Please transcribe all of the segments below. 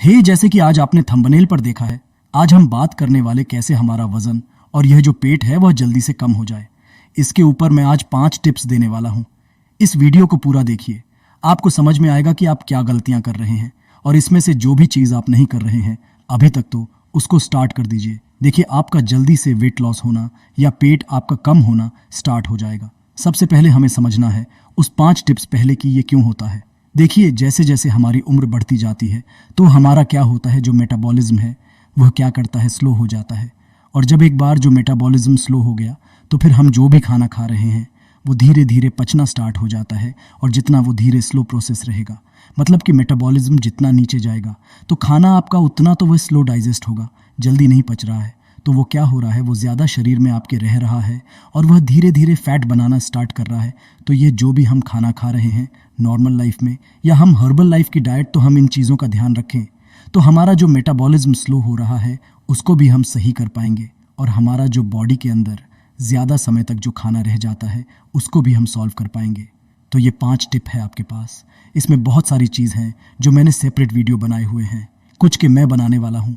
जैसे कि आज आपने थंबनेल पर देखा है, आज हम बात करने वाले कैसे हमारा वजन और यह जो पेट है वह जल्दी से कम हो जाए। इसके ऊपर मैं आज 5 टिप्स देने वाला हूँ। इस वीडियो को पूरा देखिए, आपको समझ में आएगा कि आप क्या गलतियाँ कर रहे हैं और इसमें से जो भी चीज़ आप नहीं कर रहे हैं अभी तक, तो उसको स्टार्ट कर दीजिए। देखिए, आपका जल्दी से वेट लॉस होना या पेट आपका कम होना स्टार्ट हो जाएगा। सबसे पहले हमें समझना है उस 5 टिप्स पहले कि ये क्यों होता है। देखिए, जैसे जैसे हमारी उम्र बढ़ती जाती है तो हमारा क्या होता है, जो मेटाबॉलिज्म है वह क्या करता है, स्लो हो जाता है। और जब एक बार जो मेटाबॉलिज्म स्लो हो गया तो फिर हम जो भी खाना खा रहे हैं वो धीरे धीरे पचना स्टार्ट हो जाता है। और जितना वो धीरे स्लो प्रोसेस रहेगा, मतलब कि मेटाबॉलिज्म जितना नीचे जाएगा तो खाना आपका उतना तो वह स्लो डाइजेस्ट होगा, जल्दी नहीं पच रहा है। तो वो क्या हो रहा है, वो ज़्यादा शरीर में आपके रह रहा है और वह धीरे धीरे फैट बनाना स्टार्ट कर रहा है। तो ये जो भी हम खाना खा रहे हैं नॉर्मल लाइफ में या हम हर्बल लाइफ की डाइट, तो हम इन चीज़ों का ध्यान रखें तो हमारा जो मेटाबॉलिज्म स्लो हो रहा है उसको भी हम सही कर पाएंगे और हमारा जो बॉडी के अंदर ज़्यादा समय तक जो खाना रह जाता है उसको भी हम सॉल्व कर पाएंगे। तो ये 5 टिप है आपके पास। इसमें बहुत सारी चीज़ हैं जो मैंने सेपरेट वीडियो बनाए हुए हैं, कुछ के मैं बनाने वाला हूँ।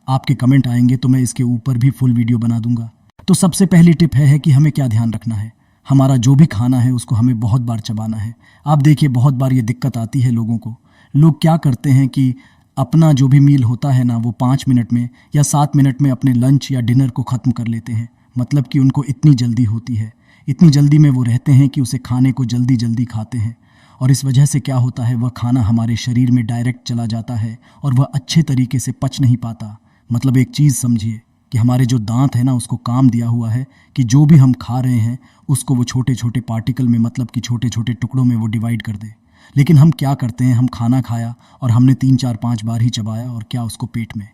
आपके कमेंट आएंगे तो मैं इसके ऊपर भी फुल वीडियो बना दूंगा। तो सबसे पहली टिप है कि हमें क्या ध्यान रखना है, हमारा जो भी खाना है उसको हमें बहुत बार चबाना है। आप देखिए, बहुत बार ये दिक्कत आती है लोगों को। लोग क्या करते हैं कि अपना जो भी मील होता है ना, वो 5 मिनट में या 7 मिनट में अपने लंच या डिनर को ख़त्म कर लेते हैं। मतलब कि उनको इतनी जल्दी होती है, इतनी जल्दी में वो रहते हैं कि उसे खाने को जल्दी जल्दी खाते हैं। और इस वजह से क्या होता है, वह खाना हमारे शरीर में डायरेक्ट चला जाता है और वह अच्छे तरीके से पच नहीं पाता। मतलब एक चीज़ समझिए कि हमारे जो दांत है ना, उसको काम दिया हुआ है कि जो भी हम खा रहे हैं उसको वो छोटे छोटे पार्टिकल में, मतलब कि छोटे छोटे टुकड़ों में वो डिवाइड कर दे। लेकिन हम क्या करते हैं, हम खाना खाया और हमने 3 4 5 बार ही चबाया और क्या उसको पेट में,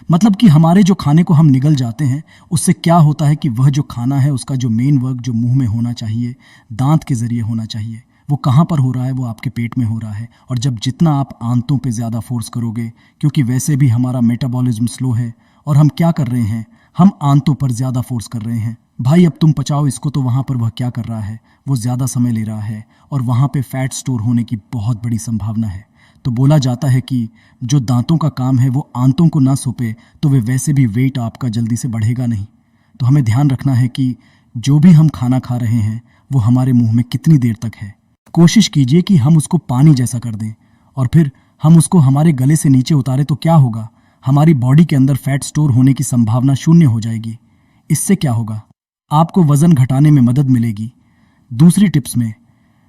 मतलब कि हमारे जो खाने को हम निगल जाते हैं उससे क्या होता है कि वह जो खाना है उसका जो मेन वर्क जो मुंह में होना चाहिए, दांत के ज़रिए होना चाहिए, वो कहाँ पर हो रहा है, वो आपके पेट में हो रहा है। और जब जितना आप आंतों पे ज़्यादा फोर्स करोगे, क्योंकि वैसे भी हमारा मेटाबॉलिज्म स्लो है और हम क्या कर रहे हैं, हम आंतों पर ज़्यादा फोर्स कर रहे हैं। भाई अब तुम पचाओ इसको, तो वहाँ पर वह क्या कर रहा है, वो ज़्यादा समय ले रहा है और वहाँ पे फैट स्टोर होने की बहुत बड़ी संभावना है। तो बोला जाता है कि जो दांतों का काम है वो आंतों को ना सौंपे तो वे वैसे भी वेट आपका जल्दी से बढ़ेगा नहीं। तो हमें ध्यान रखना है कि जो भी हम खाना खा रहे हैं वो हमारे मुंह में कितनी देर तक है। कोशिश कीजिए कि हम उसको पानी जैसा कर दें और फिर हम उसको हमारे गले से नीचे उतारें। तो क्या होगा, हमारी बॉडी के अंदर फैट स्टोर होने की संभावना शून्य हो जाएगी। इससे क्या होगा, आपको वज़न घटाने में मदद मिलेगी। दूसरी टिप्स में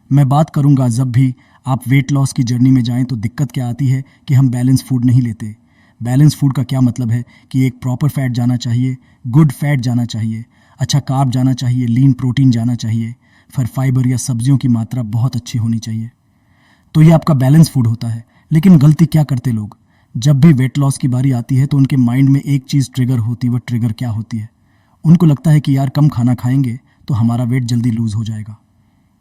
मैं बात करूंगा, जब भी आप वेट लॉस की जर्नी में जाएं तो दिक्कत क्या आती है कि हम बैलेंस फूड नहीं लेते। बैलेंस फूड का क्या मतलब है कि एक प्रॉपर फैट जाना चाहिए, गुड फैट जाना चाहिए, अच्छा कार्ब जाना चाहिए, लीन प्रोटीन जाना चाहिए, फिर फाइबर या सब्जियों की मात्रा बहुत अच्छी होनी चाहिए। तो ये आपका बैलेंस फूड होता है। लेकिन गलती क्या करते लोग, जब भी वेट लॉस की बारी आती है तो उनके माइंड में एक चीज़ ट्रिगर होती है। वह ट्रिगर क्या होती है, उनको लगता है कि यार कम खाना खाएंगे तो हमारा वेट जल्दी लूज़ हो जाएगा।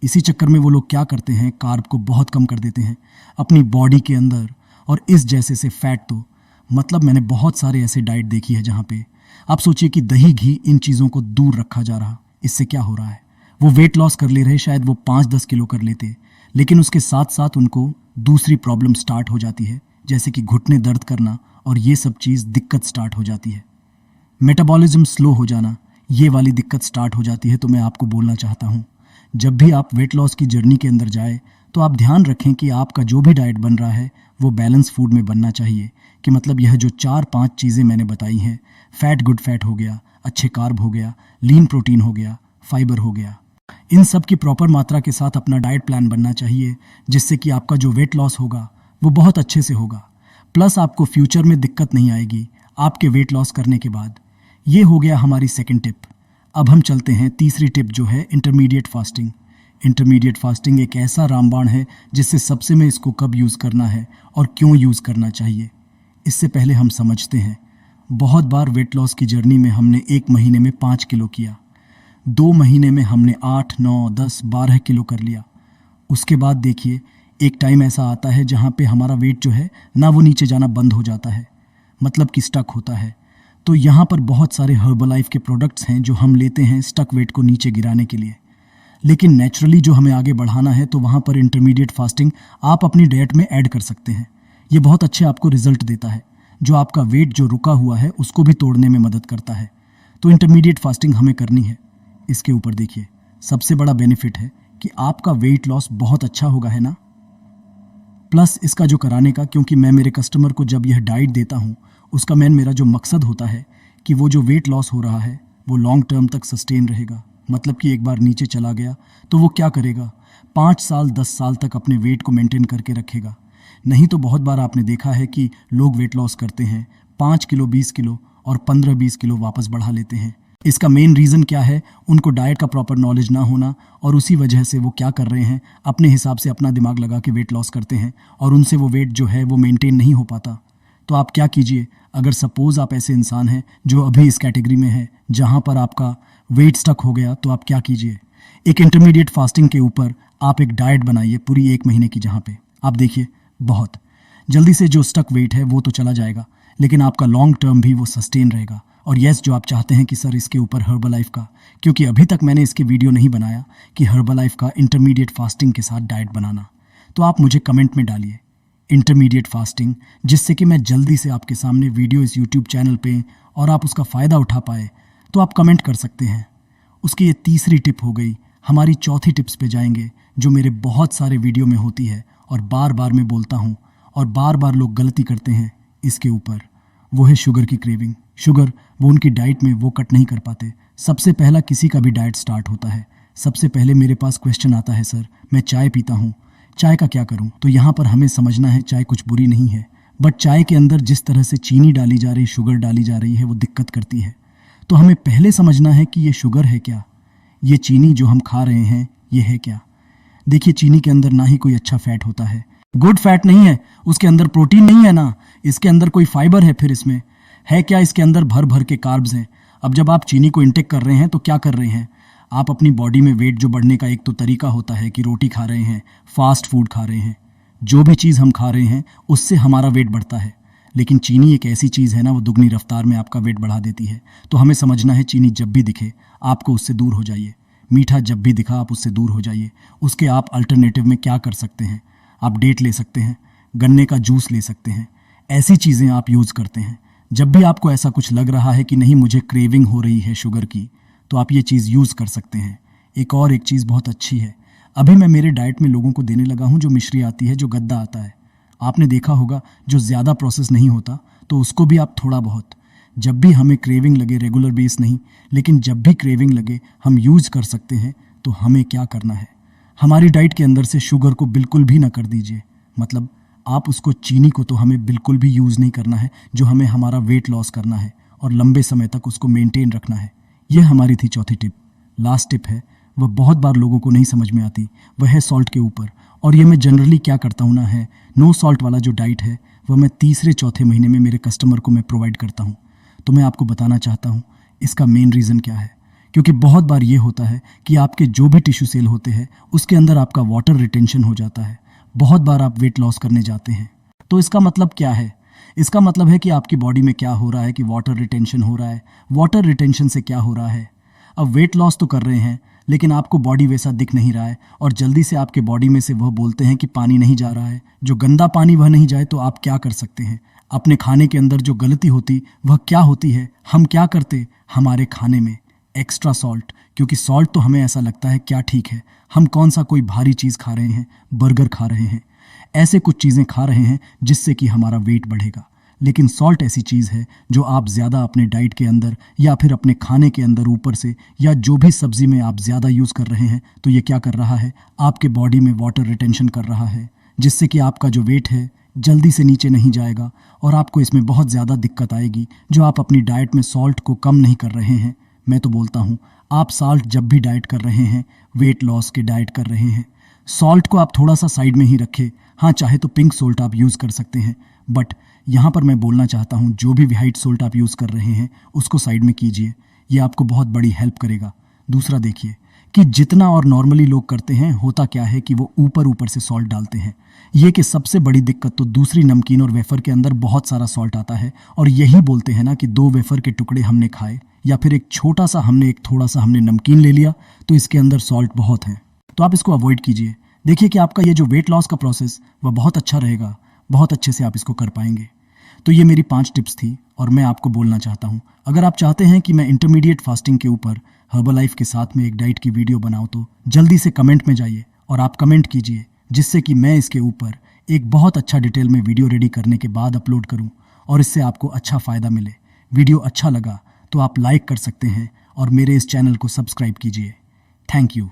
इसी चक्कर में वो लोग क्या करते हैं, कार्ब को बहुत कम कर देते हैं अपनी बॉडी के अंदर। और इस जैसे से फैट, तो मतलब मैंने बहुत सारे ऐसे डाइट देखी है जहाँ पे आप सोचिए कि दही घी इन चीज़ों को दूर रखा जा रहा। इससे क्या हो रहा है, वो वेट लॉस कर ले रहे, शायद वो 5-10 किलो कर लेते, लेकिन उसके साथ साथ उनको दूसरी प्रॉब्लम स्टार्ट हो जाती है, जैसे कि घुटने दर्द करना और ये सब चीज़ दिक्कत स्टार्ट हो जाती है। मेटाबॉलिज्म स्लो हो जाना, ये वाली दिक्कत स्टार्ट हो जाती है। तो मैं आपको बोलना चाहता हूँ, जब भी आप वेट लॉस की जर्नी के अंदर जाए तो आप ध्यान रखें कि आपका जो भी डाइट बन रहा है वो बैलेंस फूड में बनना चाहिए। कि मतलब यह जो 4-5 चीज़ें मैंने बताई हैं, फैट गुड फैट हो गया, अच्छे कार्ब हो गया, लीन प्रोटीन हो गया, फाइबर हो गया, इन सब की प्रॉपर मात्रा के साथ अपना डाइट प्लान बनना चाहिए, जिससे कि आपका जो वेट लॉस होगा वो बहुत अच्छे से होगा। प्लस आपको फ्यूचर में दिक्कत नहीं आएगी आपके वेट लॉस करने के बाद। ये हो गया हमारी सेकंड टिप। अब हम चलते हैं तीसरी टिप, जो है इंटरमीडिएट फास्टिंग। इंटरमीडिएट फास्टिंग एक ऐसा रामबाण है जिससे सबसे में इसको कब यूज़ करना है और क्यों यूज़ करना चाहिए। इससे पहले हम समझते हैं, बहुत बार वेट लॉस की जर्नी में हमने 1 महीने में 5 किलो किया, 2 महीने में हमने 8, 9, 10, 12 किलो कर लिया। उसके बाद देखिए, एक टाइम ऐसा आता है जहाँ पे हमारा वेट जो है ना वो नीचे जाना बंद हो जाता है, मतलब कि स्टक होता है। तो यहाँ पर बहुत सारे हर्बलाइफ के प्रोडक्ट्स हैं जो हम लेते हैं स्टक वेट को नीचे गिराने के लिए। लेकिन नेचुरली जो हमें आगे बढ़ाना है तो वहाँ पर इंटरमीडिएट फास्टिंग आप अपनी डाइट में ऐड कर सकते हैं। ये बहुत अच्छे आपको रिजल्ट देता है, जो आपका वेट जो रुका हुआ है उसको भी तोड़ने में मदद करता है। तो इंटरमीडिएट फास्टिंग हमें करनी है। इसके ऊपर देखिए, सबसे बड़ा बेनिफिट है कि आपका वेट लॉस बहुत अच्छा होगा, है ना। प्लस इसका जो कराने का, क्योंकि मैं मेरे कस्टमर को जब यह डाइट देता हूँ उसका मेरा जो मकसद होता है कि वो जो वेट लॉस हो रहा है वो लॉन्ग टर्म तक सस्टेन रहेगा। मतलब कि एक बार नीचे चला गया तो वो क्या करेगा, 5 साल 10 साल तक अपने वेट को मेंटेन करके रखेगा। नहीं तो बहुत बार आपने देखा है कि लोग वेट लॉस करते हैं, 5 किलो 20 किलो और 15-20 किलो वापस बढ़ा लेते हैं। इसका मेन रीज़न क्या है, उनको डाइट का प्रॉपर नॉलेज ना होना, और उसी वजह से वो क्या कर रहे हैं, अपने हिसाब से अपना दिमाग लगा के वेट लॉस करते हैं और उनसे वो वेट जो है वो मेंटेन नहीं हो पाता। तो आप क्या कीजिए, अगर सपोज़ आप ऐसे इंसान हैं जो अभी इस कैटेगरी में है जहाँ पर आपका वेट स्टक हो गया, तो आप क्या कीजिए, एक इंटरमीडिएट फास्टिंग के ऊपर आप एक डाइट बनाइए पूरी 1 महीने की, जहाँ पे आप देखिए बहुत जल्दी से जो स्टक वेट है वो तो चला जाएगा, लेकिन आपका लॉन्ग टर्म भी वो सस्टेन रहेगा। और यस, जो आप चाहते हैं कि सर इसके ऊपर हर्बलाइफ का, क्योंकि अभी तक मैंने इसके वीडियो नहीं बनाया कि हर्बलाइफ का इंटरमीडिएट फास्टिंग के साथ डाइट बनाना, तो आप मुझे कमेंट में डालिए इंटरमीडिएट फास्टिंग, जिससे कि मैं जल्दी से आपके सामने वीडियो इस यूट्यूब चैनल पे और आप उसका फ़ायदा उठा पाए। तो आप कमेंट कर सकते हैं। उसकी ये तीसरी टिप हो गई। हमारी चौथी टिप्स पे जाएंगे, जो मेरे बहुत सारे वीडियो में होती है और बार बार मैं बोलता हूँ और बार बार लोग गलती करते हैं इसके ऊपर। वो है शुगर की क्रेविंग। शुगर वो उनकी डाइट में वो कट नहीं कर पाते। सबसे पहला किसी का भी डाइट स्टार्ट होता है, सबसे पहले मेरे पास क्वेश्चन आता है, सर मैं चाय पीता हूँ, चाय का क्या करूँ। तो यहाँ पर हमें समझना है चाय कुछ बुरी नहीं है, बट चाय के अंदर जिस तरह से चीनी डाली जा रही, शुगर डाली जा रही है, वो दिक्कत करती है। तो हमें पहले समझना है कि ये शुगर है क्या, ये चीनी जो हम खा रहे हैं ये है क्या। देखिए, चीनी के अंदर ना ही कोई अच्छा फैट होता है, गुड फैट नहीं है, उसके अंदर प्रोटीन नहीं है ना, इसके अंदर कोई फाइबर है, फिर इसमें है क्या, इसके अंदर भर भर के कार्ब्स हैं। अब जब आप चीनी को इंटेक कर रहे हैं तो क्या कर रहे हैं, आप अपनी बॉडी में वेट जो बढ़ने का एक तो तरीका होता है कि रोटी खा रहे हैं, फास्ट फूड खा रहे हैं, जो भी चीज़ हम खा रहे हैं उससे हमारा वेट बढ़ता है। लेकिन चीनी एक ऐसी चीज़ है ना, वो दुगनी रफ्तार में आपका वेट बढ़ा देती है। तो हमें समझना है, चीनी जब भी दिखे आपको उससे दूर हो जाइए। मीठा जब भी दिखा आप उससे दूर हो जाइए। उसके आप अल्टरनेटिव में क्या कर सकते हैं, आप डेट ले सकते हैं, गन्ने का जूस ले सकते हैं, ऐसी चीज़ें आप यूज़ करते हैं। जब भी आपको ऐसा कुछ लग रहा है कि नहीं मुझे क्रेविंग हो रही है शुगर की, तो आप ये चीज़ यूज़ कर सकते हैं। एक चीज़ बहुत अच्छी है, अभी मैं मेरे डाइट में लोगों को देने लगा हूँ जो मिश्री आती है, जो गद्दा आता है, आपने देखा होगा, जो ज़्यादा प्रोसेस नहीं होता, तो उसको भी आप थोड़ा बहुत, जब भी हमें क्रेविंग लगे, रेगुलर बेस नहीं, लेकिन जब भी क्रेविंग लगे हम यूज़ कर सकते हैं। तो हमें क्या करना है, हमारी डाइट के अंदर से शुगर को बिल्कुल भी ना कर दीजिए। मतलब आप उसको, चीनी को तो हमें बिल्कुल भी यूज़ नहीं करना है, जो हमें हमारा वेट लॉस करना है और लंबे समय तक उसको मेंटेन रखना है। यह हमारी थी चौथी टिप। लास्ट टिप है, वह बहुत बार लोगों को नहीं समझ में आती, वह है सॉल्ट के ऊपर। और ये मैं जनरली क्या करता हूँ ना, है नो सॉल्ट वाला जो डाइट है वह मैं तीसरे चौथे महीने में मेरे कस्टमर को मैं प्रोवाइड करता हूँ। तो मैं आपको बताना चाहता हूँ इसका मेन रीज़न क्या है, क्योंकि बहुत बार ये होता है कि आपके जो भी टिश्यू सेल होते हैं उसके अंदर आपका वाटर रिटेंशन हो जाता है। बहुत बार आप वेट लॉस करने जाते हैं, तो इसका मतलब क्या है, इसका मतलब है कि आपकी बॉडी में क्या हो रहा है कि वाटर रिटेंशन हो रहा है। वाटर रिटेंशन से क्या हो रहा है, अब वेट लॉस तो कर रहे हैं लेकिन आपको बॉडी वैसा दिख नहीं रहा है, और जल्दी से आपके बॉडी में से वह बोलते हैं कि पानी नहीं जा रहा है, जो गंदा पानी वह नहीं जाए। तो आप क्या कर सकते हैं, अपने खाने के अंदर जो गलती होती वह क्या होती है, हम क्या करते, हमारे खाने में एक्स्ट्रा सॉल्ट, क्योंकि सॉल्ट तो हमें ऐसा लगता है क्या ठीक है, हम कौन सा कोई भारी चीज़ खा रहे हैं, बर्गर खा रहे हैं, ऐसे कुछ चीज़ें खा रहे हैं जिससे कि हमारा वेट बढ़ेगा। लेकिन सॉल्ट ऐसी चीज़ है जो आप ज़्यादा अपने डाइट के अंदर या फिर अपने खाने के अंदर ऊपर से, या जो भी सब्ज़ी में आप ज़्यादा यूज़ कर रहे हैं, तो ये क्या कर रहा है, आपके बॉडी में वाटर रिटेंशन कर रहा है, जिससे कि आपका जो वेट है जल्दी से नीचे नहीं जाएगा और आपको इसमें बहुत ज़्यादा दिक्कत आएगी, जो आप अपनी डाइट में सॉल्ट को कम नहीं कर रहे हैं। मैं तो बोलता हूँ आप सॉल्ट जब भी डाइट कर रहे हैं, वेट लॉस के डाइट कर रहे हैं, सॉल्ट को आप थोड़ा सा साइड में ही रखें। हाँ, चाहे तो पिंक सोल्ट आप यूज़ कर सकते हैं, बट यहाँ पर मैं बोलना चाहता हूँ जो भी व्हाइट सोल्ट आप यूज़ कर रहे हैं उसको साइड में कीजिए, ये आपको बहुत बड़ी हेल्प करेगा। दूसरा देखिए कि जितना और नॉर्मली लोग करते हैं, होता क्या है कि वो ऊपर ऊपर से सॉल्ट डालते हैं। ये कि सबसे बड़ी दिक्कत तो दूसरी नमकीन और वेफ़र के अंदर बहुत सारा सॉल्ट आता है, और यही बोलते हैं ना कि 2 वेफ़र के टुकड़े हमने खाए या फिर एक थोड़ा सा हमने नमकीन ले लिया तो इसके अंदर सॉल्ट बहुत है। तो आप इसको अवॉइड कीजिए। देखिए कि आपका ये जो वेट लॉस का प्रोसेस वह बहुत अच्छा रहेगा, बहुत अच्छे से आप इसको कर पाएंगे। तो ये मेरी 5 टिप्स थी और मैं आपको बोलना चाहता हूँ, अगर आप चाहते हैं कि मैं इंटरमीडिएट फास्टिंग के ऊपर हर्बलाइफ के साथ में एक डाइट की वीडियो बनाऊँ तो जल्दी से कमेंट में जाइए और आप कमेंट कीजिए, जिससे कि मैं इसके ऊपर एक बहुत अच्छा डिटेल में वीडियो रेडी करने के बाद अपलोड करूं और इससे आपको अच्छा फ़ायदा मिले। वीडियो अच्छा लगा तो आप लाइक कर सकते हैं और मेरे इस चैनल को सब्सक्राइब कीजिए। Thank you.